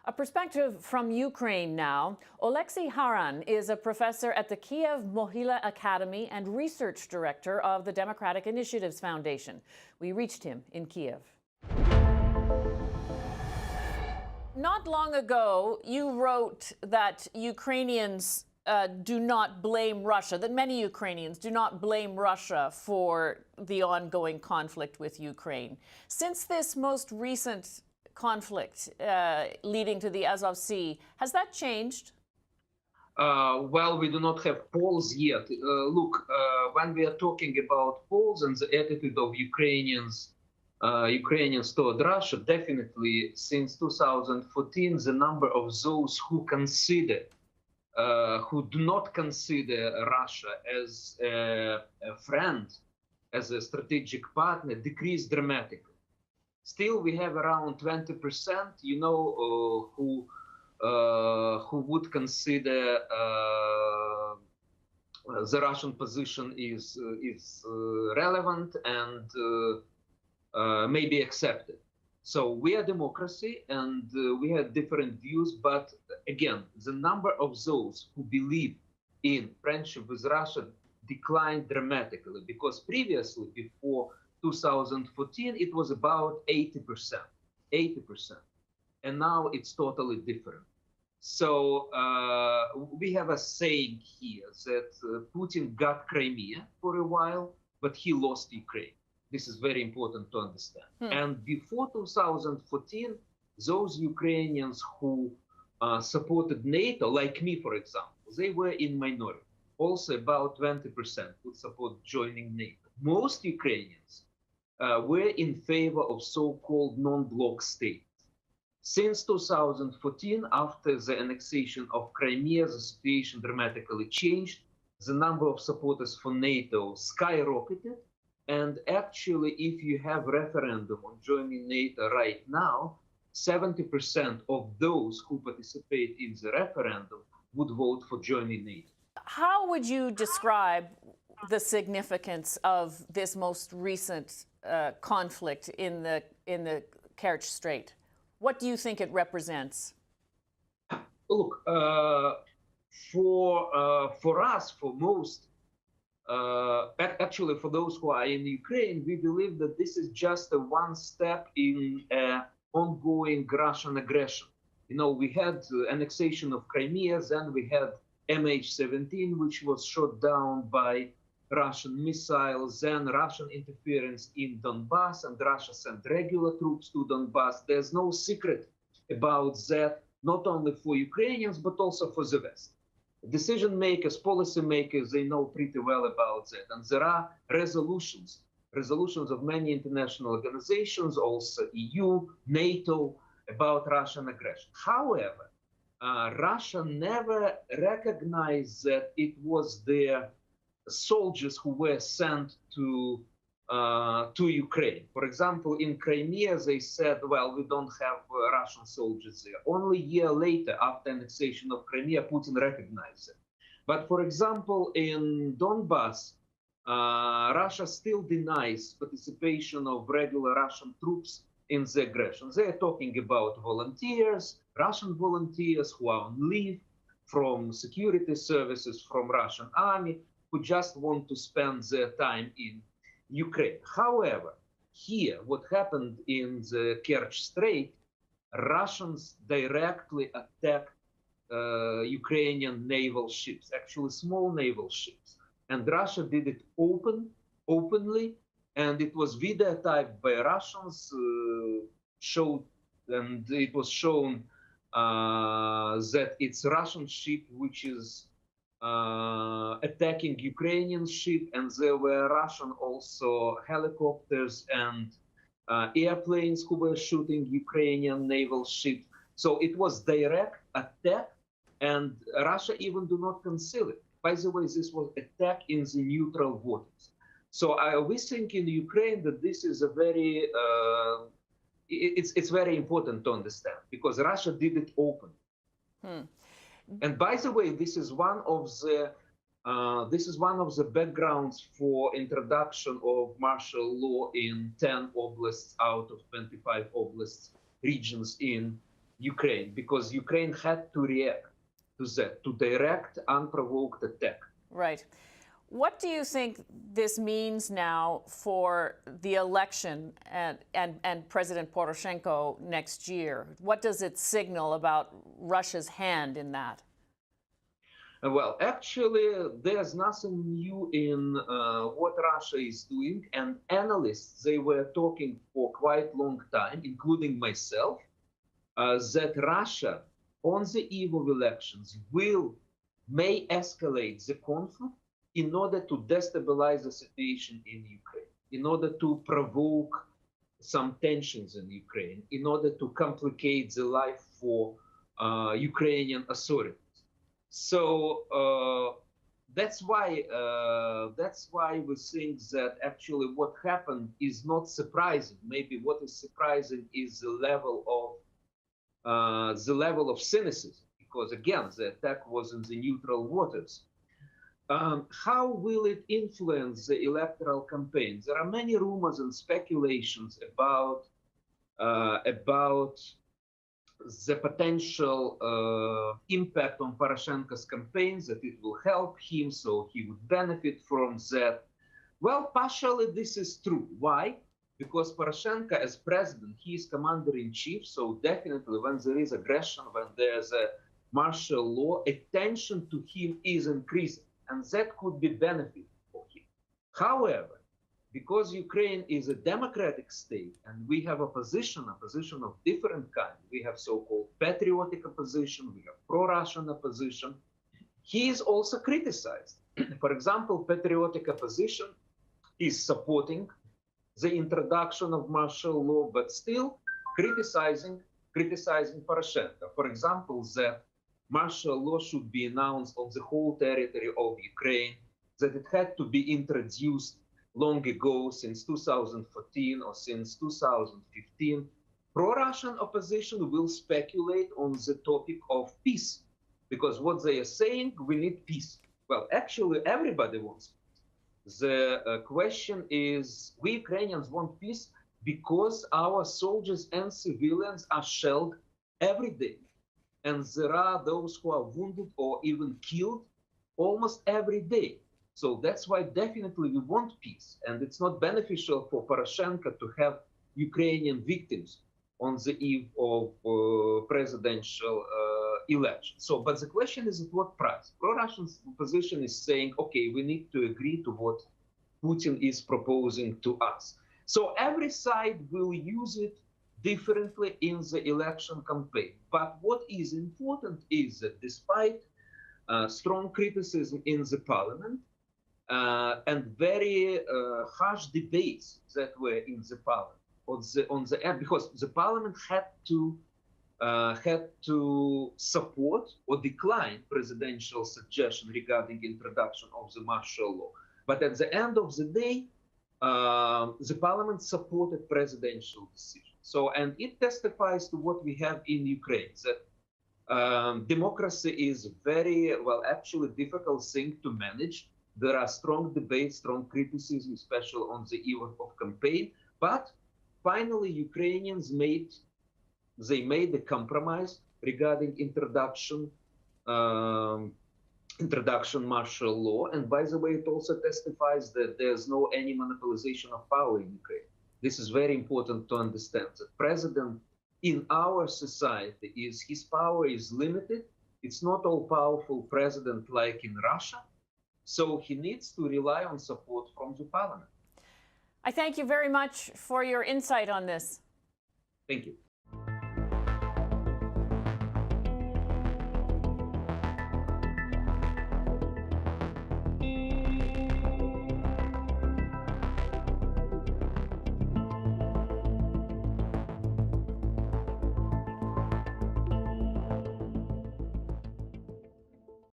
A perspective from Ukraine now. Olexiy Haran is a professor at the Kiev Mohyla Academy and research director of the Democratic Initiatives Foundation. We reached him in Kiev. Not long ago, you wrote that Ukrainians do not blame Russia, that many Ukrainians do not blame Russia for the ongoing conflict with Ukraine. Since this most recent conflict leading to the Azov Sea, has that changed? Well, we do not have polls yet. Look, when we are talking about polls and the attitude of Ukrainians toward Russia, definitely since 2014, the number of those who do not consider Russia as a friend, as a strategic partner, decreased dramatically. Still, we have around 20%, who would consider the Russian position is relevant and maybe accepted. So we are democracy and we have different views, but again, the number of those who believe in friendship with Russia declined dramatically, because previously, before 2014, it was about 80%, and now it's totally different. So we have a saying here that Putin got Crimea for a while, but he lost Ukraine. This is very important to understand. And before 2014, those Ukrainians who supported NATO, like me, for example, they were in minority. Also, about 20% would support joining NATO. Most Ukrainians were in favor of so-called non-bloc states. Since 2014, after the annexation of Crimea, the situation dramatically changed. The number of supporters for NATO skyrocketed. And actually, if you have referendum on joining NATO right now, 70% of those who participate in the referendum would vote for joining NATO. How would you describe the significance of this most recent conflict in the Kerch Strait? What do you think it represents? Look, for us, for most, actually for those who are in Ukraine, we believe that this is just a one step in ongoing Russian aggression. You know, we had annexation of Crimea, then we had MH17, which was shot down by Russian missiles, then Russian interference in Donbass, and Russia sent regular troops to Donbass. There's no secret about that, not only for Ukrainians, but also for the West. Decision makers, policy makers, they know pretty well about that. And there are resolutions of many international organizations, also EU, NATO, about Russian aggression. However, Russia never recognized that it was their soldiers who were sent to Ukraine. For example, in Crimea, they said, well, we don't have Russian soldiers there. Only a year later, after annexation of Crimea, Putin recognized it. But for example, in Donbass, Russia still denies participation of regular Russian troops in the aggression. They are talking about volunteers, Russian volunteers who are on leave from security services, from Russian army, who just want to spend their time in Ukraine. However, here, what happened in the Kerch Strait, Russians directly attacked Ukrainian naval ships, actually small naval ships. And Russia did it openly, and it was videotaped by Russians, and it was shown that it's Russian ship which is attacking Ukrainian ship, and there were Russian also helicopters and airplanes who were shooting Ukrainian naval ships. So it was direct attack, and Russia even do not conceal it. By the way, this was attack in the neutral waters. So we think in Ukraine that this is a very, it's very important to understand, because Russia did it open. And by the way, this is one of the backgrounds for introduction of martial law in 10 oblasts out of 25 oblasts regions in Ukraine, because Ukraine had to react to that, to direct unprovoked attack. Right. What do you think this means now for the election and President Poroshenko next year? What does it signal about Russia's hand in that? Well, actually, there's nothing new in what Russia is doing, and analysts, they were talking for quite a long time, including myself, that Russia, on the eve of elections, may escalate the conflict in order to destabilize the situation in Ukraine, in order to provoke some tensions in Ukraine, in order to complicate the life for Ukrainian authorities. So that's why we think that actually what happened is not surprising. Maybe what is surprising is the level of cynicism, because again, the attack was in the neutral waters. How will it influence the electoral campaign? There are many rumors and speculations about the potential impact on Poroshenko's campaign, that it will help him, so he would benefit from that. Well, partially this is true. Why? Because Poroshenko, as president, he is commander-in-chief, so definitely when there is aggression, when there's a martial law, attention to him is increasing, and that could be benefit for him. However, because Ukraine is a democratic state and we have opposition of different kind, we have so-called patriotic opposition, we have pro-Russian opposition, he is also criticized. For example, patriotic opposition is supporting the introduction of martial law, but still criticizing Poroshenko. For example, that martial law should be announced on the whole territory of Ukraine, that it had to be introduced long ago, since 2014 or since 2015. Pro-Russian opposition will speculate on the topic of peace, because what they are saying, we need peace. Well, actually, everybody wants peace. The question is, we Ukrainians want peace because our soldiers and civilians are shelled every day. And there are those who are wounded or even killed almost every day. So that's why definitely we want peace. And it's not beneficial for Poroshenko to have Ukrainian victims on the eve of presidential election. So, but the question is at what price? Pro-Russian position is saying, okay, we need to agree to what Putin is proposing to us. So every side will use it differently in the election campaign. But what is important is that despite strong criticism in the parliament, and very harsh debates that were in the parliament on the end, because the parliament had to support or decline presidential suggestion regarding introduction of the martial law. But at the end of the day, the parliament supported presidential decision. So, and it testifies to what we have in Ukraine, that democracy is a very, well, actually difficult thing to manage. There are strong debates, strong criticism, especially on the eve of campaign. But finally, Ukrainians made a compromise regarding introduction martial law. And by the way, it also testifies that there's no any monopolization of power in Ukraine. This is very important to understand. The president in our society his power is limited. It's not all powerful president like in Russia. So he needs to rely on support from the parliament. I thank you very much for your insight on this. Thank you.